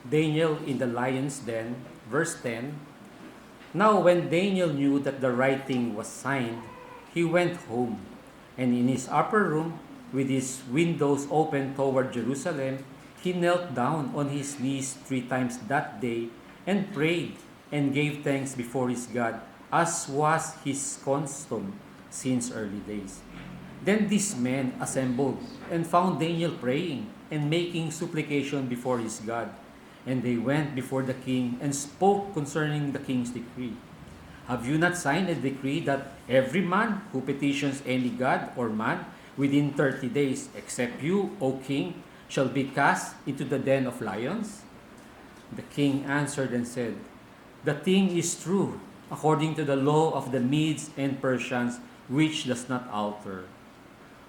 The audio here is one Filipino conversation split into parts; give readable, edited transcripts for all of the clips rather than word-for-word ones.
Daniel in the lion's den, verse 10. Now when Daniel knew that the writing was signed, he went home, and in his upper room, with his windows open toward Jerusalem, he knelt down on his knees 3 times that day and prayed and gave thanks before his God, as was his custom since early days. Then these men assembled and found Daniel praying and making supplication before his God. And they went before the king and spoke concerning the king's decree. Have you not signed a decree that every man who petitions any god or man within 30 days, except you, O king, shall be cast into the den of lions? The king answered and said, the thing is true, according to the law of the Medes and Persians, which does not alter.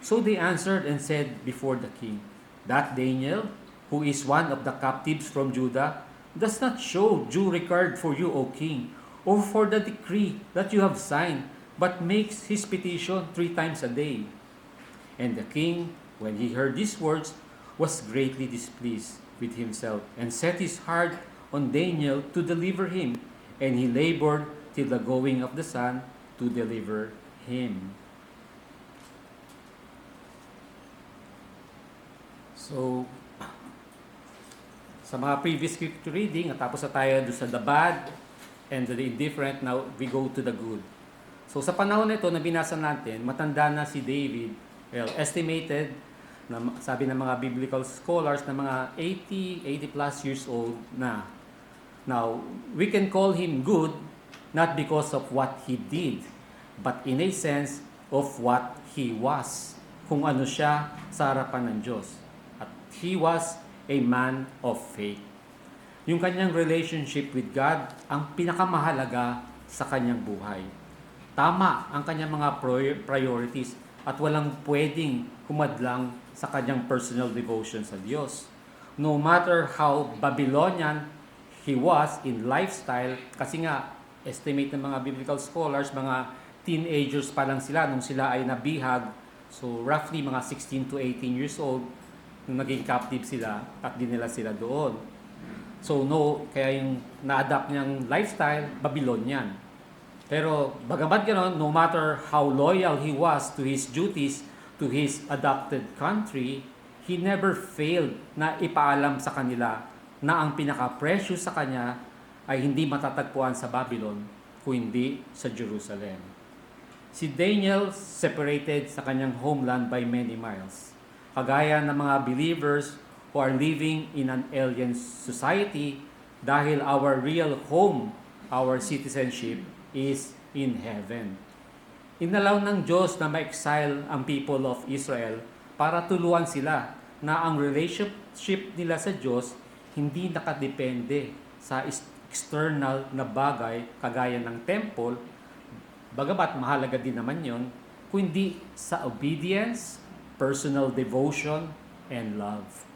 So they answered and said before the king, that Daniel, who is one of the captives from Judah, does not show due regard for you, O king, or for the decree that you have signed, but makes his petition 3 times a day. And the king, when he heard these words, was greatly displeased with himself, and set his heart on Daniel to deliver him, and he labored till the going of the sun to deliver him. So, sa mga previous scripture reading, natapos na tayo doon sa the bad and the indifferent. Now, we go to the good. So, sa panahon na ito na binasa natin, matanda na si David. Well, estimated, na, sabi ng mga biblical scholars, na mga 80 plus years old na. Now, we can call him good, not because of what he did, but in a sense of what he was. Kung ano siya sa harapan ng Diyos. At he was a man of faith. Yung kanyang relationship with God ang pinakamahalaga sa kanyang buhay. Tama ang kanyang mga priorities at walang pwedeng humadlang sa kanyang personal devotion sa Diyos. No matter how Babylonian he was in lifestyle, kasi nga, estimate ng mga biblical scholars, mga teenagers pa lang sila nung sila ay nabihag. So roughly mga 16 to 18 years old, nung naging captive sila at dinila sila doon. So kaya yung na-adapt niyang lifestyle, Babylonian. Pero bagamat gano'n, no matter how loyal he was to his duties, to his adopted country, he never failed na ipaalam sa kanila na ang pinaka-precious sa kanya ay hindi matatagpuan sa Babylon, kundi sa Jerusalem. Si Daniel separated sa kanyang homeland by many miles. Kagaya ng mga believers who are living in an alien society dahil our real home, our citizenship is in heaven. Inalaw ng Diyos na ma-exile ang people of Israel para tuluan sila na ang relationship nila sa Diyos hindi nakadepende sa external na bagay kagaya ng temple, bagamat mahalaga din naman yon, kundi sa obedience, personal devotion, and love.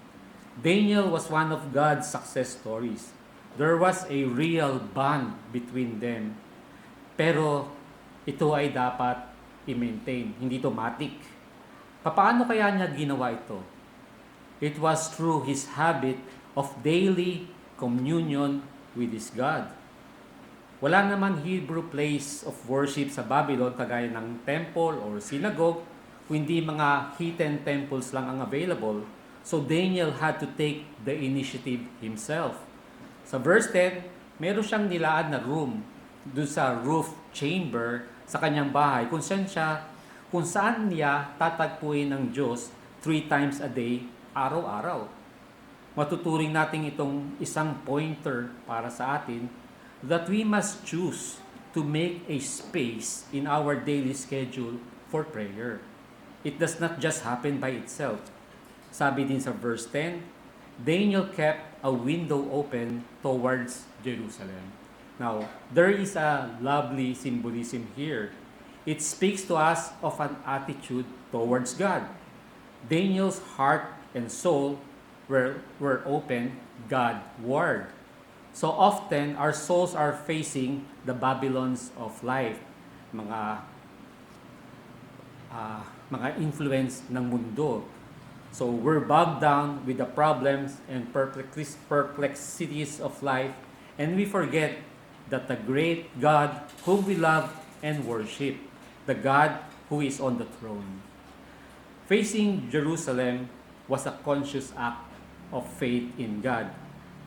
Daniel was one of God's success stories. There was a real bond between them. Pero ito ay dapat i-maintain, hindi automatic. Paano kaya niya ginawa ito? It was through his habit of daily communion with his God. Wala naman Hebrew place of worship sa Babylon kagaya ng temple or synagogue, kundi mga heathen temples lang ang available. So Daniel had to take the initiative himself. Sa verse 10, meron siyang nilaan na room doon sa roof chamber sa kanyang bahay kung saan niya tatagpuin ng Diyos 3 times a day, araw-araw. Matuturing natin itong isang pointer para sa atin that we must choose to make a space in our daily schedule for prayer. It does not just happen by itself. Sabi din sa verse 10, Daniel kept a window open towards Jerusalem. Now, there is a lovely symbolism here. It speaks to us of an attitude towards God. Daniel's heart and soul were open Godward. So often, our souls are facing the Babylons of life, mga influence ng mundo. So we're bogged down with the problems and perplexities of life, and we forget that the great God whom we love and worship, the God who is on the throne. Facing Jerusalem was a conscious act of faith in God,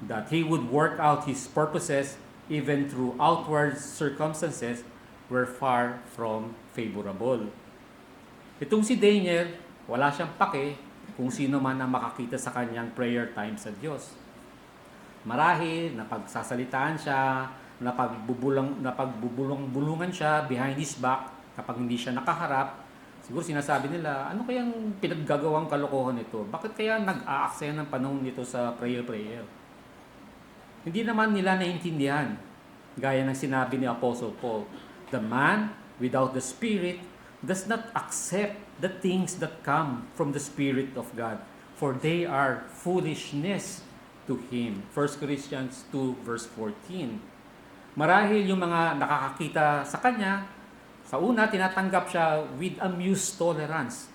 that He would work out His purposes even through outward circumstances were far from favorable. Itong si Daniel, wala siyang pake kung sino man ang makakita sa kanyang prayer time sa Diyos. Marahil, napagsasalitaan siya, napagbubulong-bulungan siya behind his back kapag hindi siya nakaharap. Siguro sinasabi nila, ano kayang pinaggagawang kalokohan nito? Bakit kaya nag-aaksaya ng panahon nito sa prayer? Hindi naman nila naintindihan. Gaya ng sinabi ni Apostle Paul, the man without the Spirit does not accept the things that come from the Spirit of God, for they are foolishness to him. 1 Corinthians 2 verse 14. Marahil yung mga nakakakita sa kanya, sa una tinatanggap siya with amused tolerance.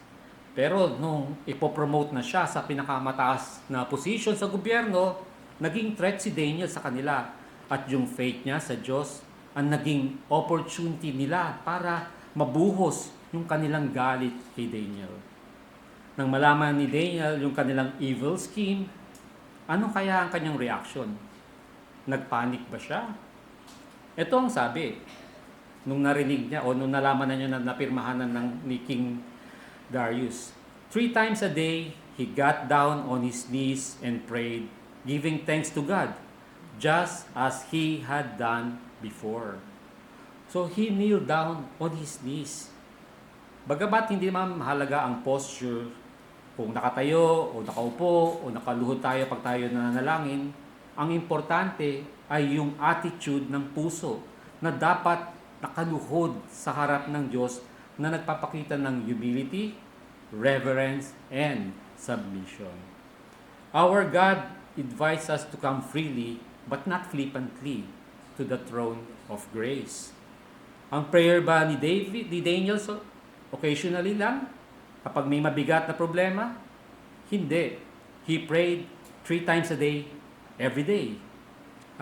Pero nung ipopromote na siya sa pinakamataas na position sa gobyerno, naging threat si Daniel sa kanila. At yung faith niya sa Diyos ang naging opportunity nila para mabuhos yung kanilang galit kay Daniel. Nang malaman ni Daniel yung kanilang evil scheme, ano kaya ang kanyang reaction? Nagpanik ba siya? Ito ang sabi, nung narinig niya o nung nalaman na niya na napirmahanan ni King Darius. 3 times a day, he got down on his knees and prayed, giving thanks to God, just as he had done before. So he kneeled down on his knees. Bagamat hindi naman mahalaga ang posture, kung nakatayo o nakaupo o nakaluhod tayo pag tayo nananalangin, ang importante ay yung attitude ng puso na dapat nakaluhod sa harap ng Diyos na nagpapakita ng humility, reverence, and submission. Our God invites us to come freely but not flippantly to the throne of grace. Ang prayer ba ni Daniel occasionally lang? Kapag may mabigat na problema? Hindi. He prayed 3 times a day, every day.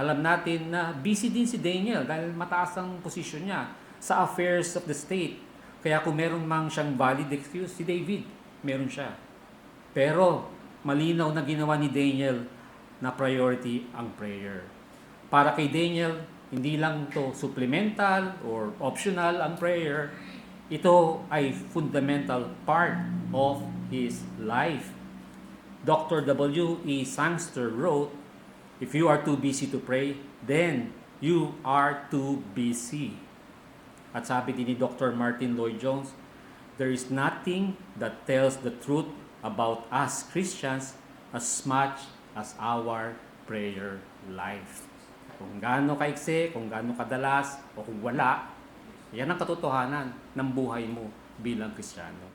Alam natin na busy din si Daniel dahil mataas ang posisyon niya sa affairs of the state. Kaya kung meron mang siyang valid excuse, si David, meron siya. Pero malinaw na ginawa ni Daniel na priority ang prayer. Para kay Daniel, hindi lang to supplemental or optional ang prayer. Ito ay fundamental part of his life. Dr. W.E. Sangster wrote, if you are too busy to pray, then you are too busy. At sabi din ni Dr. Martin Lloyd-Jones, there is nothing that tells the truth about us Christians as much as our prayer life. Kung gaano kaiksi, kung gaano kadalas, o kung wala, yan ang katotohanan ng buhay mo bilang Kristiyano.